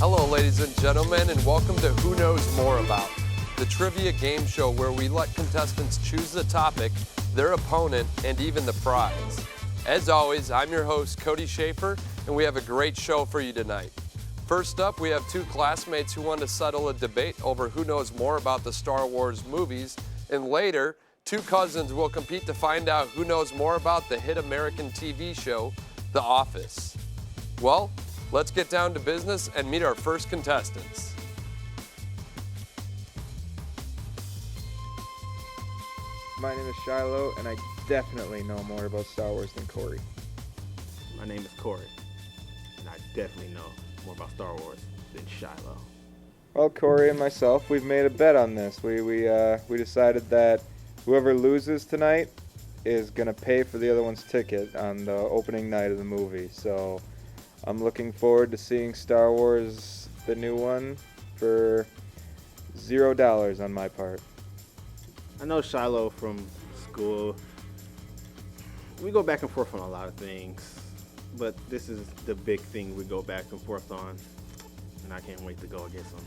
Hello, ladies and gentlemen, and welcome to Who Knows More About, the trivia game show where we let contestants choose the topic, their opponent, and even the prize. As always, I'm your host, Cody Schaefer, and we have a great show for you tonight. First up, we have two classmates who want to settle a debate over who knows more about the Star Wars movies, and later, two cousins will compete to find out who knows more about the hit American TV show, The Office. Well, let's get down to business and meet our first contestants. My name is Shiloh, and I definitely know more about Star Wars than Corey. My name is Corey, and I definitely know more about Star Wars than Shiloh. Well, Corey and myself, we've made a bet on this. We decided that whoever loses tonight is gonna pay for the other one's ticket on the opening night of the movie. So I'm looking forward to seeing Star Wars, the new one, for $0 on my part. I know Shiloh from school. We go back and forth on a lot of things, but this is the big thing we go back and forth on, and I can't wait to go against him.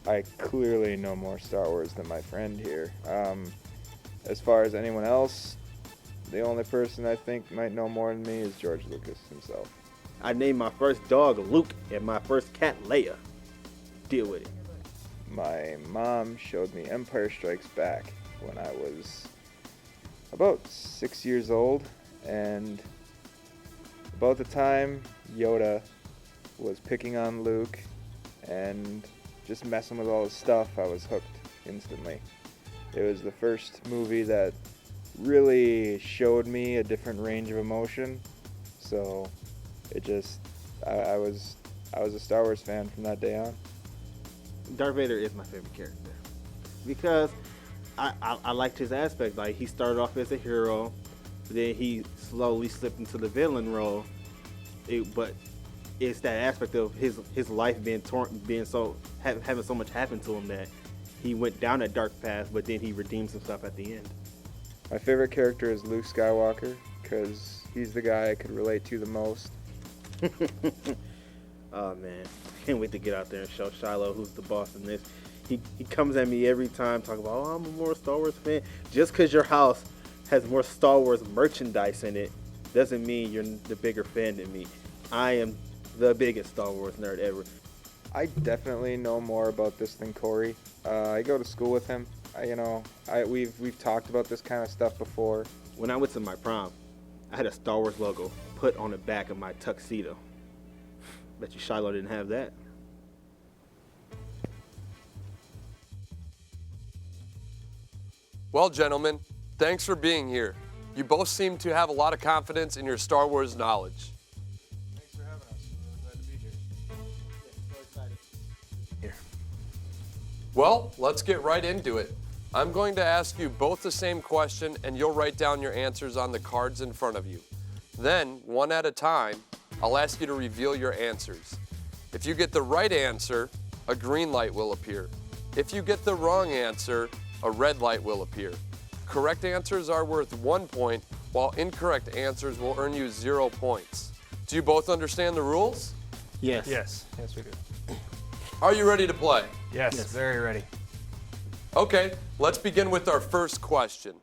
I clearly know more Star Wars than my friend here. As far as anyone else, the only person I think might know more than me is George Lucas himself. I named my first dog Luke and my first cat Leia. Deal with it. My mom showed me Empire Strikes Back when I was about 6 years old, and about the time Yoda was picking on Luke and just messing with all his stuff, I was hooked instantly. It was the first movie that really showed me a different range of emotion, so it just, I was a Star Wars fan from that day on. Darth Vader is my favorite character because I liked his aspect. Like, he started off as a hero, then he slowly slipped into the villain role. But it's that aspect of his life being having so much happen to him that he went down that dark path, but then he redeems himself at the end. My favorite character is Luke Skywalker because he's the guy I could relate to the most. Oh man, can't wait to get out there and show Shiloh who's the boss in this. He comes at me every time talking about, oh, I'm a more Star Wars fan. Just because your house has more Star Wars merchandise in it doesn't mean you're the bigger fan than me. I am the biggest Star Wars nerd ever. I definitely know more about this than Corey. I go to school with him. We've talked about this kind of stuff before. When I went to my prom, I had a Star Wars logo put on the back of my tuxedo. Bet you Shiloh didn't have that. Well, gentlemen, thanks for being here. You both seem to have a lot of confidence in your Star Wars knowledge. Thanks for having us. We're glad to be here. Yeah, so excited. Here. Well, let's get right into it. I'm going to ask you both the same question, and you'll write down your answers on the cards in front of you. Then, one at a time, I'll ask you to reveal your answers. If you get the right answer, a green light will appear. If you get the wrong answer, a red light will appear. Correct answers are worth 1 point, while incorrect answers will earn you 0 points. Do you both understand the rules? Yes. Yes, we do. Are you ready to play? Yes, very ready. Okay, let's begin with our first question.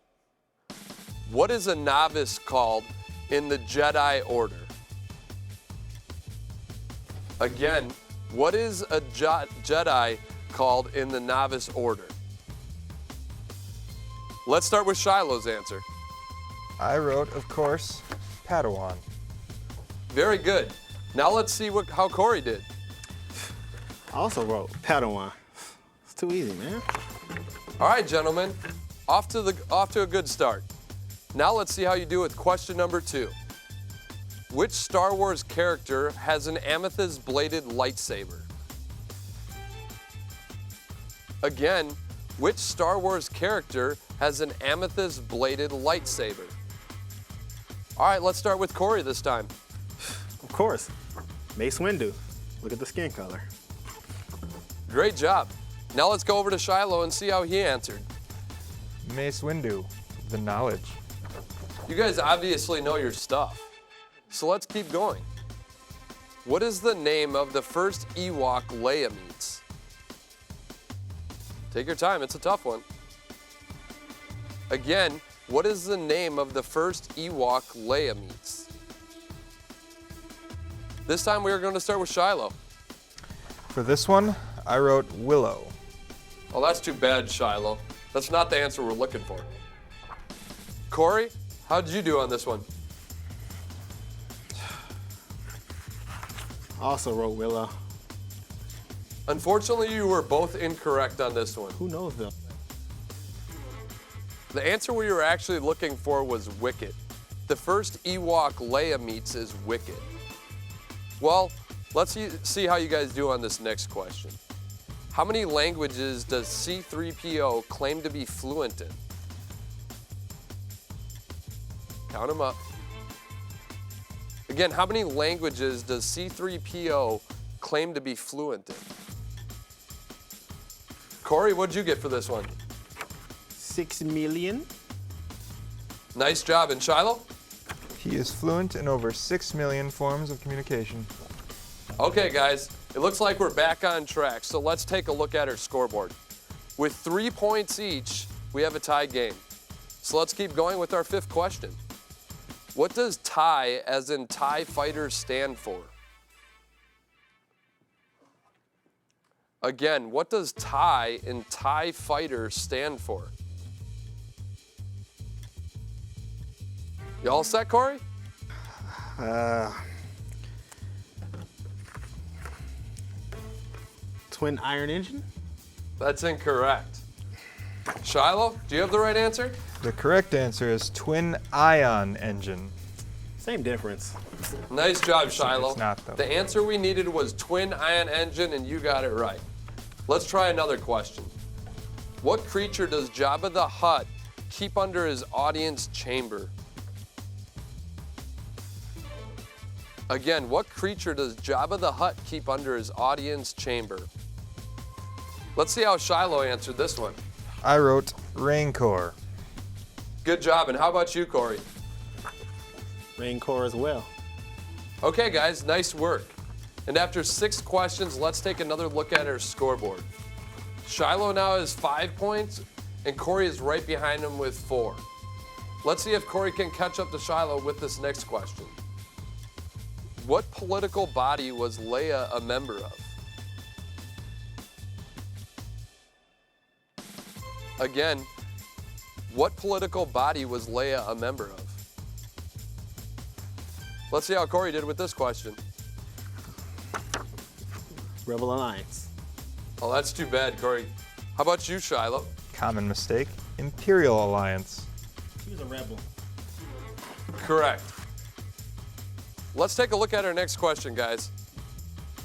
What is a novice called in the Jedi Order? Again, what is a Jedi called in the novice order? Let's start with Shiloh's answer. I wrote, of course, Padawan. Very good. Now let's see how Corey did. I also wrote Padawan. It's too easy, man. All right, gentlemen, off to a good start. Now let's see how you do with question number 2. Which Star Wars character has an amethyst-bladed lightsaber? Again, which Star Wars character has an amethyst-bladed lightsaber? All right, let's start with Corey this time. Of course, Mace Windu. Look at the skin color. Great job. Now let's go over to Shiloh and see how he answered. Mace Windu, the knowledge. You guys obviously know your stuff, so let's keep going. What is the name of the first Ewok Leia meets? Take your time, it's a tough one. Again, what is the name of the first Ewok Leia meets? This time we are going to start with Shiloh. For this one, I wrote Willow. Oh, that's too bad, Shiloh. That's not the answer we're looking for. Corey, how did you do on this one? Also wrote Willow. Unfortunately, you were both incorrect on this one. Who knows though? The answer we were actually looking for was Wicket. The first Ewok Leia meets is Wicket. Well, let's see how you guys do on this next question. How many languages does C-3PO claim to be fluent in? Count them up. Again, how many languages does C-3PO claim to be fluent in? Corey, what'd you get for this one? 6 million. Nice job. And Shiloh? He is fluent in over 6 million forms of communication. Okay, guys, it looks like we're back on track, so let's take a look at our scoreboard. With 3 points each, we have a tie game. So let's keep going with our 5th question. What does TIE, as in TIE Fighter, stand for? Again, what does TIE in TIE Fighter stand for? You all set, Corey? Twin iron engine? That's incorrect. Shiloh, do you have the right answer? The correct answer is twin ion engine. Same difference. Nice job, Shiloh. It's not, though. The answer we needed was twin ion engine, and you got it right. Let's try another question. What creature does Jabba the Hutt keep under his audience chamber? Again, what creature does Jabba the Hutt keep under his audience chamber? Let's see how Shiloh answered this one. I wrote Rancor. Good job, and how about you, Corey? Rancor as well. Okay, guys, nice work. And after 6 questions, let's take another look at our scoreboard. Shiloh now has 5 points, and Corey is right behind him with 4. Let's see if Corey can catch up to Shiloh with this next question. What political body was Leia a member of? Again, what political body was Leia a member of? Let's see how Corey did with this question. Rebel Alliance. Oh, that's too bad, Corey. How about you, Shiloh? Common mistake, Imperial Alliance. He was a rebel. Correct. Let's take a look at our next question, guys.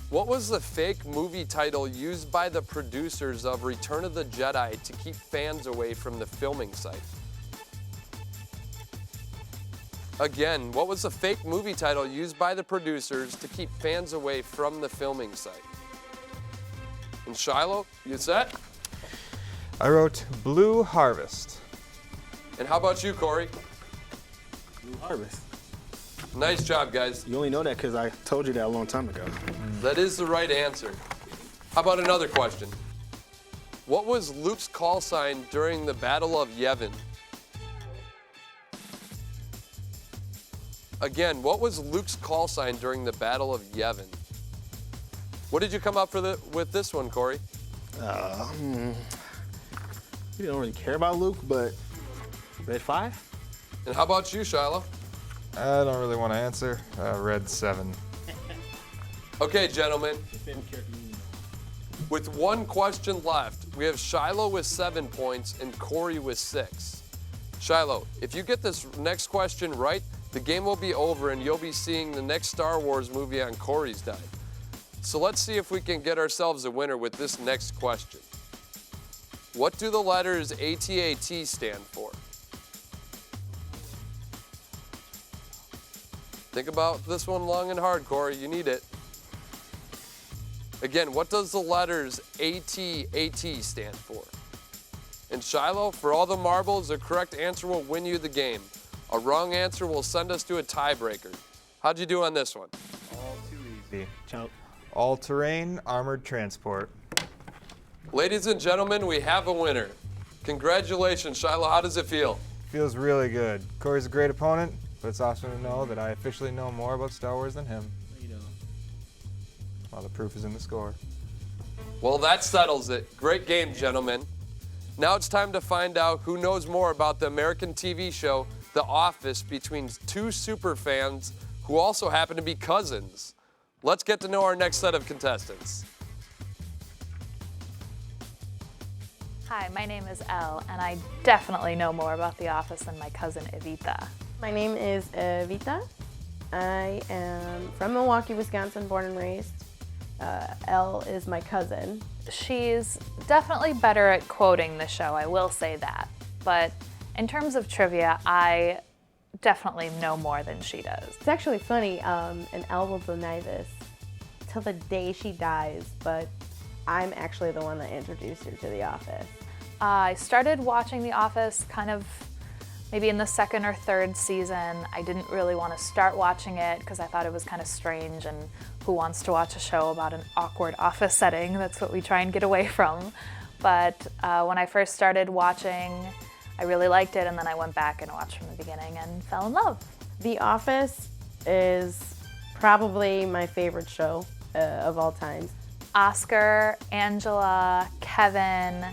What was the fake movie title used by the producers of Return of the Jedi to keep fans away from the filming site? Again, what was the fake movie title used by the producers to keep fans away from the filming site? And Shiloh, you set? I wrote Blue Harvest. And how about you, Corey? Blue Harvest. Nice job, guys. You only know that because I told you that a long time ago. That is the right answer. How about another question? What was Luke's call sign during the Battle of Yavin? Again, what was Luke's call sign during the Battle of Yavin? What did you come up with this one, Corey? You don't really care about Luke, but Red 5? And how about you, Shiloh? I don't really want to answer. Red 7. Okay, gentlemen. With 1 question left, we have Shiloh with 7 points and Corey with 6. Shiloh, if you get this next question right, the game will be over and you'll be seeing the next Star Wars movie on Corey's dime. So let's see if we can get ourselves a winner with this next question. What do the letters AT-AT stand for? Think about this one long and hard, Corey. You need it. Again, what does the letters AT-AT stand for? And Shiloh, for all the marbles, the correct answer will win you the game. A wrong answer will send us to a tiebreaker. How'd you do on this one? All too easy. be? Choke. All-terrain armored transport. Ladies and gentlemen, we have a winner. Congratulations, Shiloh. How does it feel? Feels really good. Corey's a great opponent, but it's awesome to know that I officially know more about Star Wars than him. Well, the proof is in the score. Well, that settles it. Great game, gentlemen. Now it's time to find out who knows more about the American TV show The Office between two super fans who also happen to be cousins. Let's get to know our next set of contestants. Hi, my name is Elle, and I definitely know more about The Office than my cousin Evita. My name is Evita. I am from Milwaukee, Wisconsin, born and raised. Elle is my cousin. She's definitely better at quoting the show, I will say that. But in terms of trivia, I definitely know more than she does. It's actually funny, and Elle will deny this till the day she dies, but I'm actually the one that introduced her to The Office. I started watching The Office kind of maybe in the second or third season. I didn't really want to start watching it because I thought it was kind of strange, and who wants to watch a show about an awkward office setting? That's what we try and get away from. But when I first started watching, I really liked it, and then I went back and watched from the beginning and fell in love. The Office is probably my favorite show of all time. Oscar, Angela, Kevin,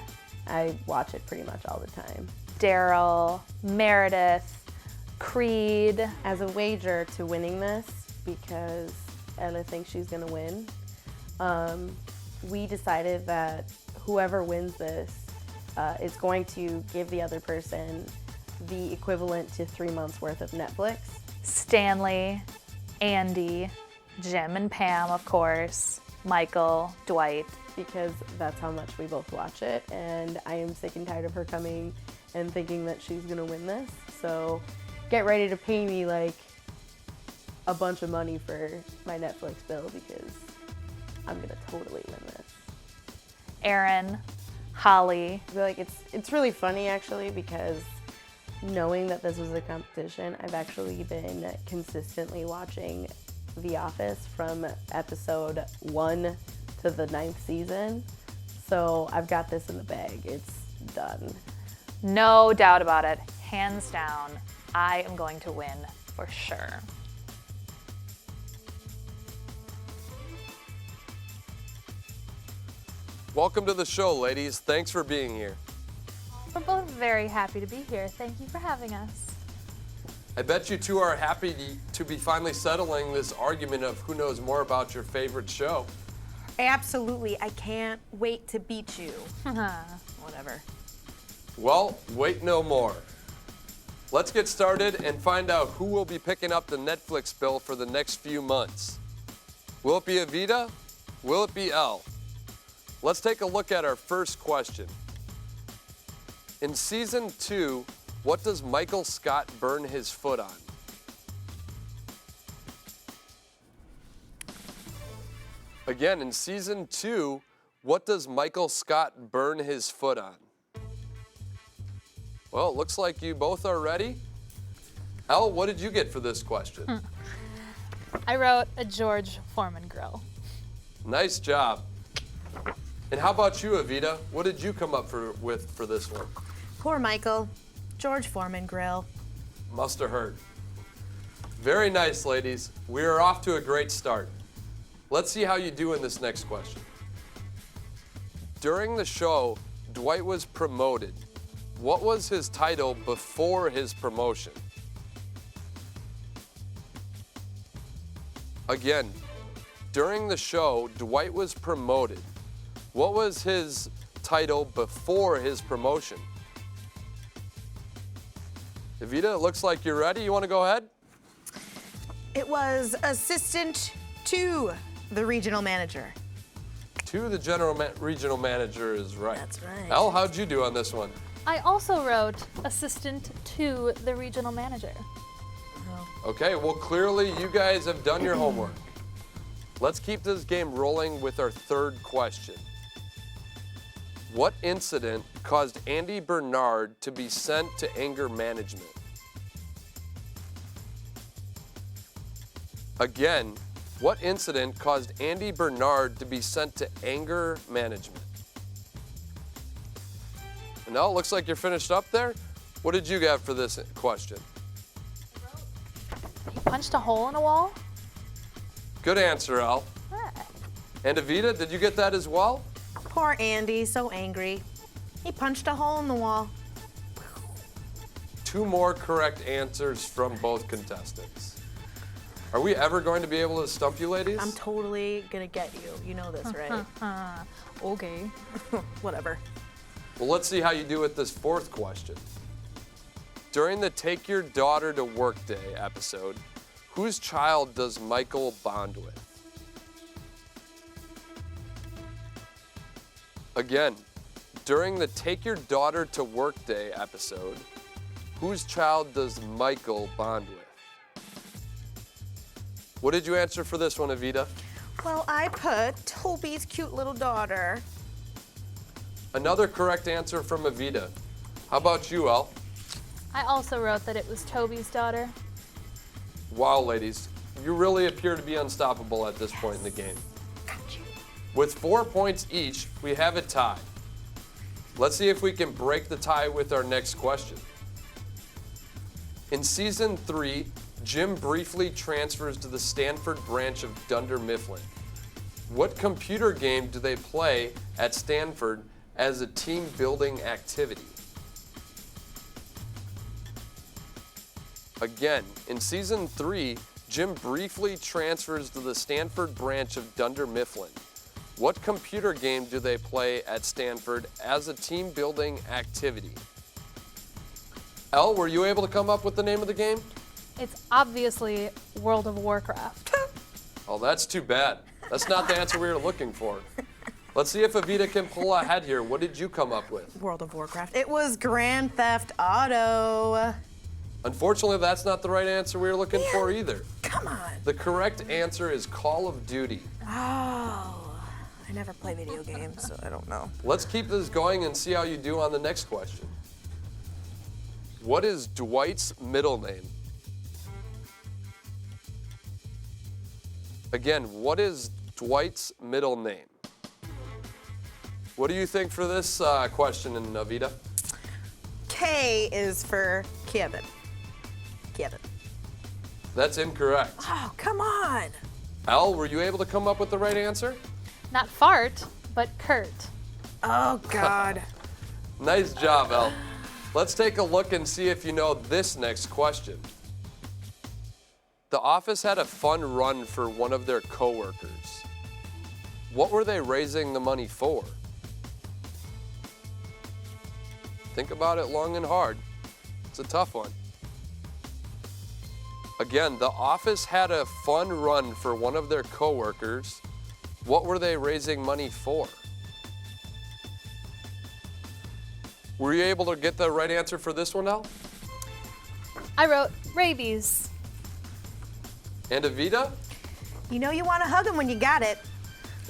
I watch it pretty much all the time. Daryl, Meredith, Creed. As a wager to winning this, because Ella thinks she's gonna win, we decided that whoever wins this is going to give the other person the equivalent to 3 months worth of Netflix. Stanley, Andy, Jim and Pam, of course, Michael, Dwight. Because that's how much we both watch it, and I am sick and tired of her coming and thinking that she's gonna win this. So get ready to pay me like a bunch of money for my Netflix bill, because I'm gonna totally win this. Aaron, Holly. I feel like it's really funny actually, because knowing that this was a competition, I've actually been consistently watching The Office from episode 1 to the 9th season. So I've got this in the bag. It's done. No doubt about it. Hands down, I am going to win for sure. Welcome to the show, ladies. Thanks for being here. We're both very happy to be here. Thank you for having us. I bet you two are happy to be finally settling this argument of who knows more about your favorite show. Absolutely. I can't wait to beat you. Whatever. Well, wait no more. Let's get started and find out who will be picking up the Netflix bill for the next few months. Will it be Evita? Will it be Elle? Let's take a look at our first question. In season 2, what does Michael Scott burn his foot on? Again, in season 2, what does Michael Scott burn his foot on? Well, it looks like you both are ready. Elle, what did you get for this question? I wrote a George Foreman grill. Nice job. And how about you, Evita? What did you come up with for this one? Poor Michael. George Foreman grill. Must have hurt. Very nice, ladies. We are off to a great start. Let's see how you do in this next question. During the show, Dwight was promoted. What was his title before his promotion? Again, during the show, Dwight was promoted. What was his title before his promotion? Evita, it looks like you're ready. You want to go ahead? It was assistant to the regional manager. To the regional manager is right. That's right. Elle, how'd you do on this one? I also wrote assistant to the regional manager. Okay, well, clearly you guys have done your homework. Let's keep this game rolling with our third question. What incident caused Andy Bernard to be sent to anger management? Again, What incident caused Andy Bernard to be sent to anger management? And now it looks like you're finished up there. What did you have for this question? He punched a hole in a wall? Good answer, Al. And Avita, did you get that as well? Poor Andy, so angry. He punched a hole in the wall. 2 more correct answers from both contestants. Are we ever going to be able to stump you, ladies? I'm totally gonna get you. You know this, right? Okay. Whatever. Well, let's see how you do with this 4th question. During the Take Your Daughter to Work Day episode, whose child does Michael bond with? Again, during the Take Your Daughter to Work Day episode, whose child does Michael bond with? What did you answer for this one, Avita? Well, I put Toby's cute little daughter. Another correct answer from Avita. How about you, Al? I also wrote that it was Toby's daughter. Wow, ladies, you really appear to be unstoppable at this point in the game. Got you. With 4 points each, we have it tied. Let's see if we can break the tie with our next question. In season 3, Jim briefly transfers to the Stanford branch of Dunder Mifflin. What computer game do they play at Stanford as a team building activity? Again, in season 3, Jim briefly transfers to the Stanford branch of Dunder Mifflin. What computer game do they play at Stanford as a team building activity? Elle, were you able to come up with the name of the game? It's obviously World of Warcraft. Oh, that's too bad. That's not the answer we were looking for. Let's see if Avita can pull ahead here. What did you come up with? World of Warcraft. It was Grand Theft Auto. Unfortunately, that's not the right answer we were looking for either. Come on. The correct answer is Call of Duty. Oh, I never play video games, so I don't know. Let's keep this going and see how you do on the next question. What is Dwight's middle name? Again, what is Dwight's middle name? What do you think for this question, Avita? K is for Kevin. Kevin. That's incorrect. Oh, come on. Al, were you able to come up with the right answer? Not fart, but Kurt. Oh, God. Nice job, Al. Let's take a look and see if you know this next question. The office had a fun run for one of their coworkers. What were they raising the money for? Think about it long and hard. It's a tough one. Again, the office had a fun run for one of their coworkers. What were they raising money for? Were you able to get the right answer for this one, Al? I wrote rabies. And Avita? You know you want to hug him when you got it.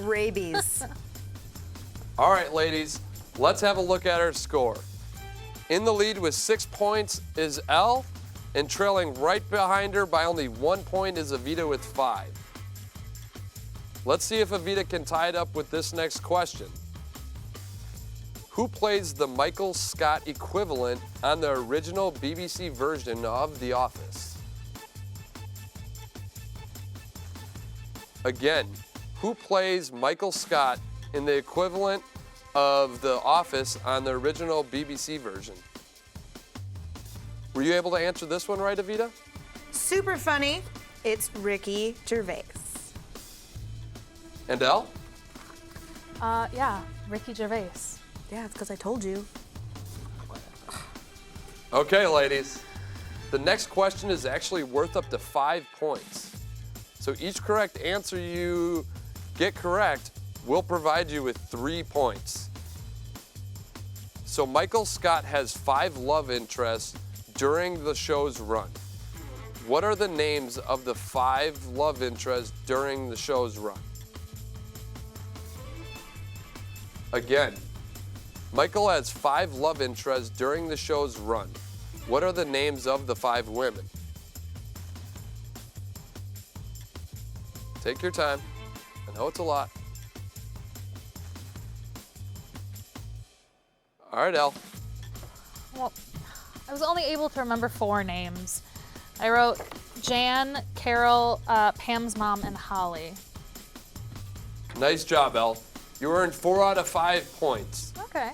Rabies. All right, ladies, let's have a look at our score. In the lead with 6 points is Elle, and trailing right behind her by only 1 point is Avita with 5. Let's see if Avita can tie it up with this next question. Who plays the Michael Scott equivalent on the original BBC version of The Office? Again, who plays Michael Scott in the equivalent of The Office on the original BBC version? Were you able to answer this one right, Avita? Super funny. It's Ricky Gervais. And Elle? Yeah, Ricky Gervais. Yeah, it's because I told you. Okay, ladies. The next question is actually worth up to 5 points. So each correct answer you get correct will provide you with 3 points. So Michael Scott has 5 love interests during the show's run. What are the names of the 5 love interests during the show's run? Again, Michael has 5 love interests during the show's run. What are the names of the 5 women? Take your time. I know it's a lot. All right, Elle. Well, I was only able to remember 4 names. I wrote Jan, Carol, Pam's mom, and Holly. Nice job, Elle. You earned 4 out of 5 points. Okay.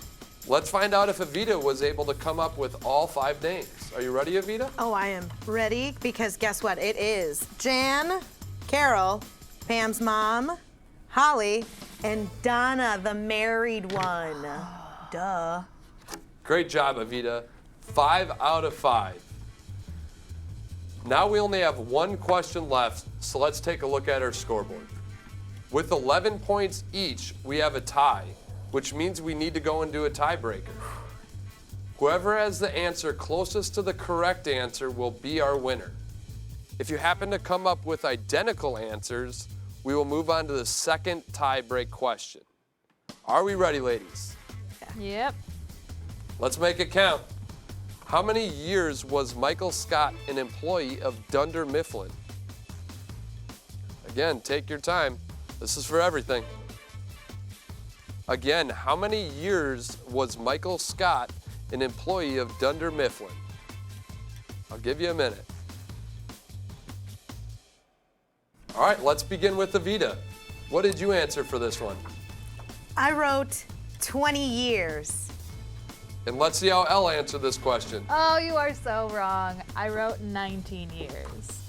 Let's find out if Evita was able to come up with all 5 names. Are you ready, Evita? Oh, I am ready because guess what? It is Jan, Carol, Pam's mom, Holly, and Donna, the married one. Duh. Great job, Evita. 5 out of 5. Now we only have 1 question left, so let's take a look at our scoreboard. With 11 points each, we have a tie, which means we need to go and do a tiebreaker. Whoever has the answer closest to the correct answer will be our winner. If you happen to come up with identical answers, we will move on to the second tie-break question. Are we ready, ladies? Yep. Let's make it count. How many years was Michael Scott an employee of Dunder Mifflin? Again, take your time. This is for everything. Again, how many years was Michael Scott an employee of Dunder Mifflin? I'll give you a minute. All right, let's begin with Evita. What did you answer for this one? I wrote 20 years. And let's see how Elle answered this question. Oh, you are so wrong. I wrote 19 years.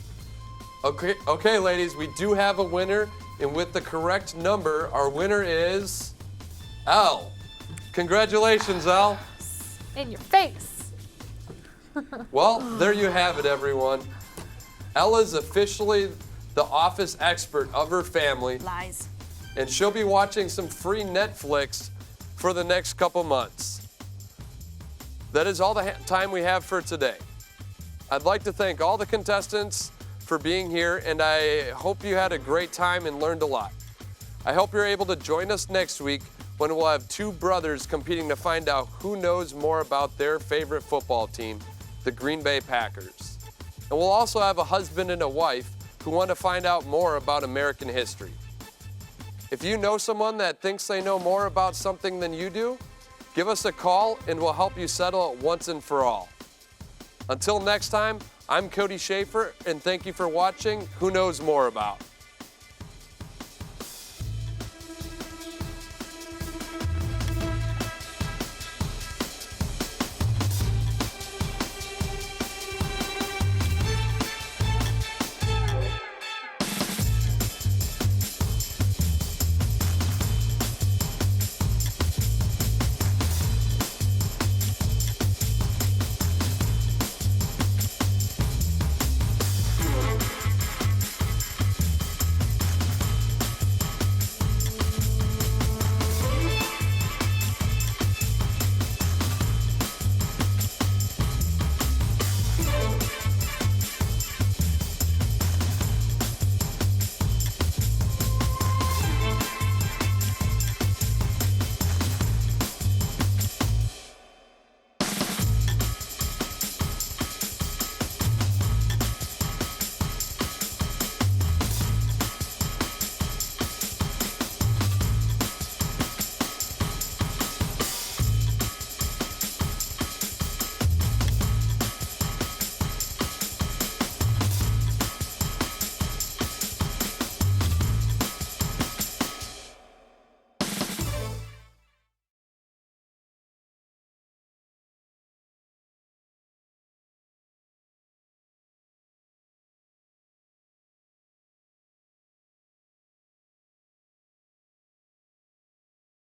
Okay, ladies, we do have a winner, and with the correct number, our winner is Elle. Congratulations, Elle. In your face. Well, there you have it, everyone. Elle is officially the office expert of her family, Lies. and she'll be watching some free Netflix for the next couple months. That is all the time we have for today. I'd like to thank all the contestants for being here, and I hope you had a great time and learned a lot. I hope you're able to join us next week when we'll have 2 brothers competing to find out who knows more about their favorite football team, the Green Bay Packers. And we'll also have a husband and a wife who want to find out more about American history. If you know someone that thinks they know more about something than you do, give us a call and we'll help you settle it once and for all. Until next time, I'm Cody Schaefer, and thank you for watching Who Knows More About.